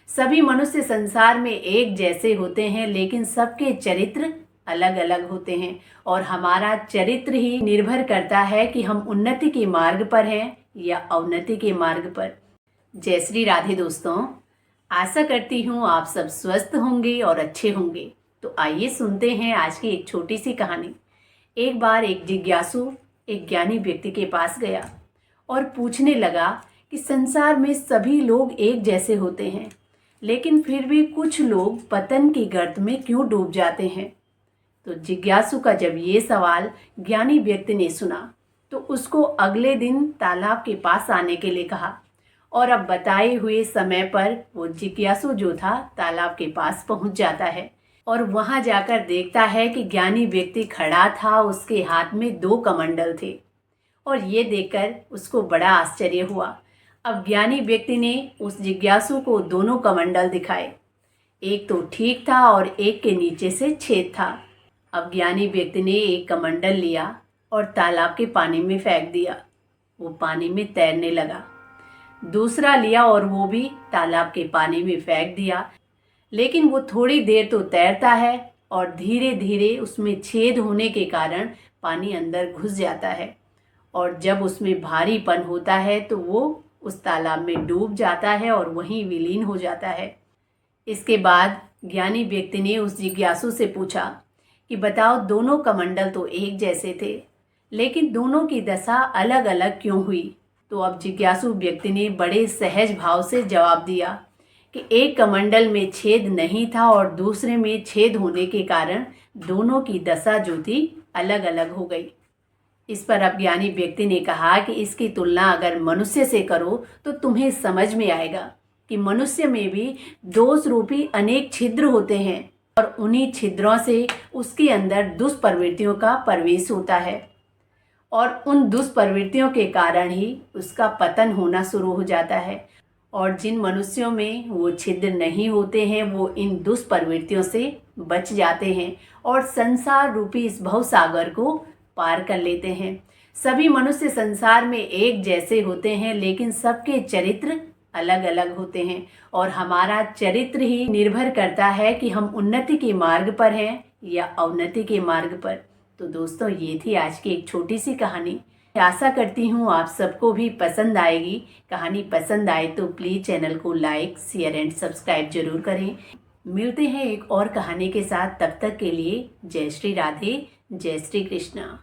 सभी मनुष्य संसार में एक जैसे होते हैं, लेकिन सबके चरित्र अलग अलग होते हैं और हमारा चरित्र ही निर्भर करता है कि हम उन्नति के मार्ग पर हैं या अवनति के मार्ग पर। जय श्री राधे दोस्तों, आशा करती हूँ आप सब स्वस्थ होंगे और अच्छे होंगे। तो आइए सुनते हैं आज की एक छोटी सी कहानी। एक बार एक जिज्ञासु एक ज्ञानी व्यक्ति के पास गया और पूछने लगा कि संसार में सभी लोग एक जैसे होते हैं, लेकिन फिर भी कुछ लोग पतन की गर्त में क्यों डूब जाते हैं। तो जिज्ञासु का जब ये सवाल ज्ञानी व्यक्ति ने सुना तो उसको अगले दिन तालाब के पास आने के लिए कहा और अब बताए हुए समय पर वो जिज्ञासु जो था तालाब के पास पहुंच जाता है और वहां जाकर देखता है कि ज्ञानी व्यक्ति खड़ा था, उसके हाथ में 2 कमंडल थे और ये देखकर उसको बड़ा आश्चर्य हुआ। अब ज्ञानी व्यक्ति ने उस जिज्ञासु को दोनों कमंडल दिखाए, एक तो ठीक था और एक के नीचे से छेद था। अब ज्ञानी व्यक्ति ने एक कमंडल लिया और तालाब के पानी में फेंक दिया, वो पानी में तैरने लगा। दूसरा लिया और वो भी तालाब के पानी में फेंक दिया, लेकिन वो थोड़ी देर तो तैरता है और धीरे धीरे उसमें छेद होने के कारण पानी अंदर घुस जाता है और जब उसमें भारीपन होता है तो वो उस तालाब में डूब जाता है और वहीं विलीन हो जाता है। इसके बाद ज्ञानी व्यक्ति ने उस जिज्ञासु से पूछा कि बताओ, दोनों कमंडल तो एक जैसे थे, लेकिन दोनों की दशा अलग अलग क्यों हुई। तो अब जिज्ञासु व्यक्ति ने बड़े सहज भाव से जवाब दिया कि एक कमंडल में छेद नहीं था और दूसरे में छेद होने के कारण दोनों की दशा जो थी अलग अलग हो गई। इस पर अब ज्ञानी व्यक्ति ने कहा कि इसकी तुलना अगर मनुष्य से करो तो तुम्हें समझ में आएगा कि मनुष्य में भी दोष रूपी अनेक छिद्र होते हैं और उन्हीं छिद्रों से उसके अंदर दुष्प्रवृत्तियों का प्रवेश होता है और उन दुष्प्रवृत्तियों के कारण ही उसका पतन होना शुरू हो जाता है। और जिन मनुष्यों में वो छिद्र नहीं होते हैं वो इन दुष्प्रवृत्तियों से बच जाते हैं और संसार रूपी इस भवसागर को पार कर लेते हैं। सभी मनुष्य संसार में एक जैसे होते हैं, लेकिन सबके चरित्र अलग अलग होते हैं और हमारा चरित्र ही निर्भर करता है कि हम उन्नति के मार्ग पर हैं या अवनति के मार्ग पर। तो दोस्तों, ये थी आज की एक छोटी सी कहानी। आशा करती हूँ आप सबको भी पसंद आएगी। कहानी पसंद आए तो प्लीज़ चैनल को लाइक, शेयर एंड सब्सक्राइब जरूर करें। मिलते हैं एक और कहानी के साथ, तब तक के लिए जय श्री राधे, जय श्री कृष्णा।